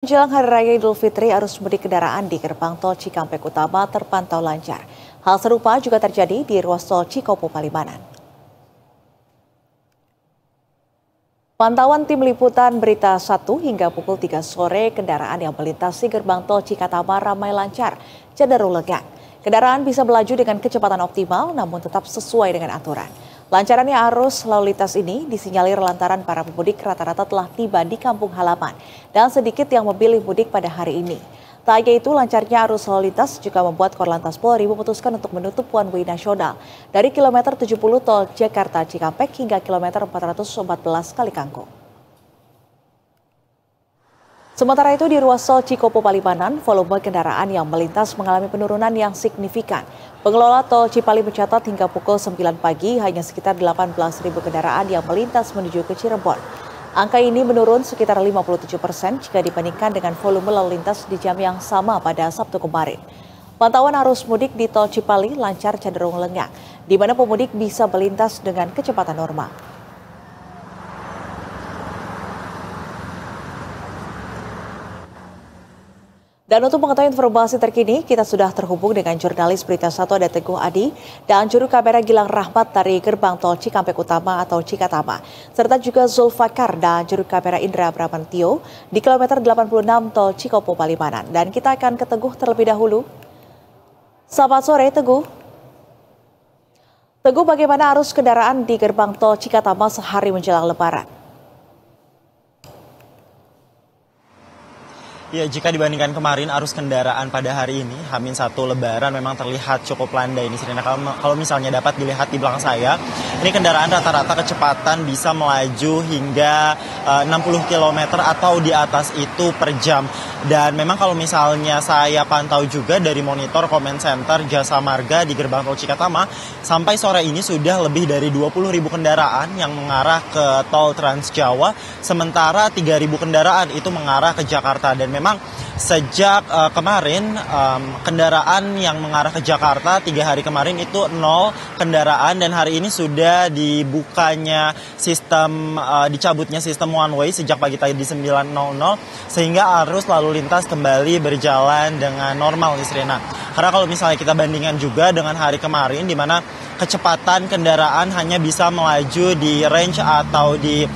Menjelang Hari Raya Idul Fitri, arus mudik kendaraan di gerbang tol Cikampek Utama terpantau lancar. Hal serupa juga terjadi di ruas tol Cikopo Palimanan. Pantauan tim liputan Berita 1 hingga pukul 3 sore, kendaraan yang melintasi gerbang tol Cikatama ramai lancar, cenderung lengang. Kendaraan bisa melaju dengan kecepatan optimal namun tetap sesuai dengan aturan. Lancarannya arus lalu lintas ini disinyalir lantaran para pemudik rata-rata telah tiba di kampung halaman dan sedikit yang memilih mudik pada hari ini. Tak hanya itu, lancarnya arus lalu lintas juga membuat Korlantas Polri memutuskan untuk menutup one way nasional dari kilometer 70 tol Jakarta Cikampek hingga kilometer 414 Kalikangkung. Sementara itu di ruas tol Cikopo Palimanan, volume kendaraan yang melintas mengalami penurunan yang signifikan. Pengelola tol Cipali mencatat hingga pukul 9 pagi hanya sekitar 18.000 kendaraan yang melintas menuju ke Cirebon. Angka ini menurun sekitar 57% jika dibandingkan dengan volume lalu lintas di jam yang sama pada Sabtu kemarin. Pantauan arus mudik di tol Cipali lancar cenderung lengang, di mana pemudik bisa melintas dengan kecepatan normal. Dan untuk mengetahui informasi terkini, kita sudah terhubung dengan jurnalis Berita 1 ada Teguh Adi dan juru kamera Gilang Rahmat dari gerbang tol Cikampek Utama atau Cikatama. Serta juga Zulfakar dan juru kamera Indra Bramantio di kilometer 86 tol Cikopo Palimanan. Dan kita akan ke Teguh terlebih dahulu. Selamat sore Teguh. Teguh, bagaimana arus kendaraan di gerbang tol Cikatama sehari menjelang Lebaran? Ya, jika dibandingkan kemarin, arus kendaraan pada hari ini, H-1 Lebaran memang terlihat cukup landai. Ini Serena, kalau misalnya dapat dilihat di belakang saya, ini kendaraan rata-rata kecepatan bisa melaju hingga 60 km atau di atas itu per jam. Dan memang kalau misalnya saya pantau juga dari monitor comment center Jasa Marga di gerbang tol Cikatama, sampai sore ini sudah lebih dari 20.000 kendaraan yang mengarah ke tol Trans Jawa, sementara 3.000 kendaraan itu mengarah ke Jakarta. Dan memang sejak kemarin kendaraan yang mengarah ke Jakarta 3 hari kemarin itu 0 kendaraan, dan hari ini sudah dibukanya sistem dicabutnya sistem one way sejak pagi tadi di 9.00 sehingga arus lalu lintas kembali berjalan dengan normal nih Serena. Karena kalau misalnya kita bandingkan juga dengan hari kemarin di mana kecepatan kendaraan hanya bisa melaju di range atau di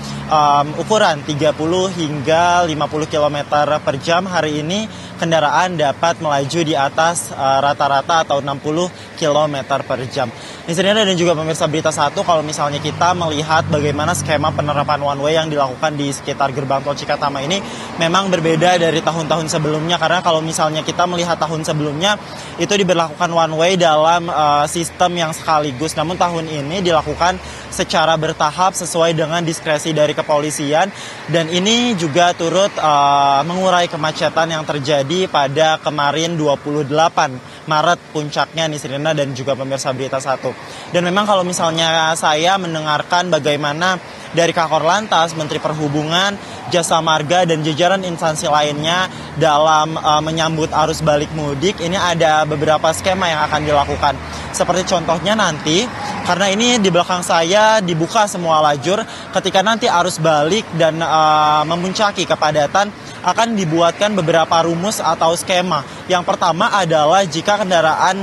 ukuran 30 hingga 50 km per jam, hari ini kendaraan dapat melaju di atas rata-rata atau 60 km per jam. Ini Serena dan juga pemirsa Berita 1, kalau misalnya kita melihat bagaimana skema penerapan one way yang dilakukan di sekitar gerbang tol Cikatama ini memang berbeda dari tahun-tahun sebelumnya, karena kalau misalnya kita melihat tahun sebelumnya itu diberlakukan one way dalam sistem yang sekaligus, namun tahun ini dilakukan secara bertahap sesuai dengan diskresi dari kepolisian, dan ini juga turut mengurai kemacetan yang terjadi pada kemarin 28 Maret puncaknya nih Serena dan juga pemirsa Berita 1. Dan memang kalau misalnya saya mendengarkan bagaimana dari Kakor Lantas, Menteri Perhubungan, Jasa Marga, dan jajaran instansi lainnya dalam menyambut arus balik mudik, ini ada beberapa skema yang akan dilakukan. Seperti contohnya nanti, karena ini di belakang saya dibuka semua lajur, ketika nanti arus balik dan memuncaki kepadatan, akan dibuatkan beberapa rumus atau skema. Yang pertama adalah jika kendaraan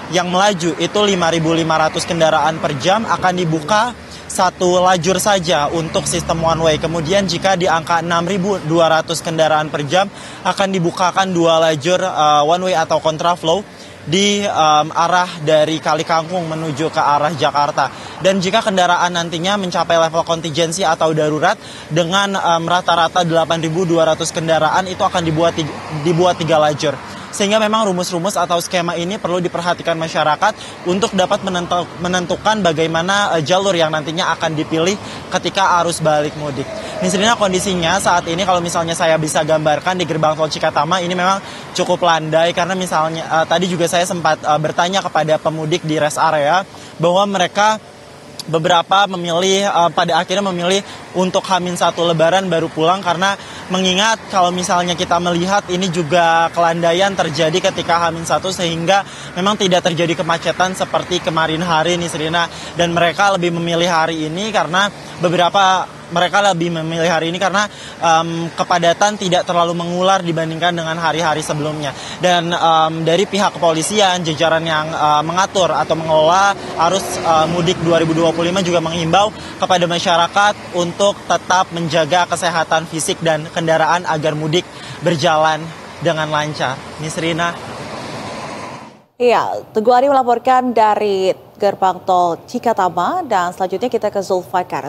yang melaju itu 5.500 kendaraan per jam akan dibuka satu lajur saja untuk sistem one way. Kemudian jika di angka 6.200 kendaraan per jam akan dibukakan 2 lajur one way atau kontraflow di arah dari Kalikangkung menuju ke arah Jakarta. Dan jika kendaraan nantinya mencapai level kontingensi atau darurat dengan rata-rata 8.200 kendaraan itu akan dibuat 3 lajur. Sehingga memang rumus-rumus atau skema ini perlu diperhatikan masyarakat untuk dapat menentukan bagaimana jalur yang nantinya akan dipilih ketika arus balik mudik. Ini sebenarnya kondisinya saat ini kalau misalnya saya bisa gambarkan di gerbang tol Cikatama ini memang cukup landai, karena misalnya tadi juga saya sempat bertanya kepada pemudik di rest area bahwa mereka beberapa pada akhirnya memilih untuk H-1 Lebaran baru pulang, karena mengingat kalau misalnya kita melihat ini juga kelandaian terjadi ketika H-1 sehingga memang tidak terjadi kemacetan seperti kemarin hari ini Serena, dan mereka lebih memilih hari ini karena beberapa mereka lebih memilih hari ini karena kepadatan tidak terlalu mengular dibandingkan dengan hari-hari sebelumnya. Dan dari pihak kepolisian, jajaran yang mengatur atau mengelola arus mudik 2025 juga menghimbau kepada masyarakat untuk tetap menjaga kesehatan fisik dan kendaraan agar mudik berjalan dengan lancar. Nisrina. Iya, Teguh Ari melaporkan dari gerbang tol Cikatama dan selanjutnya kita ke Zulfikar.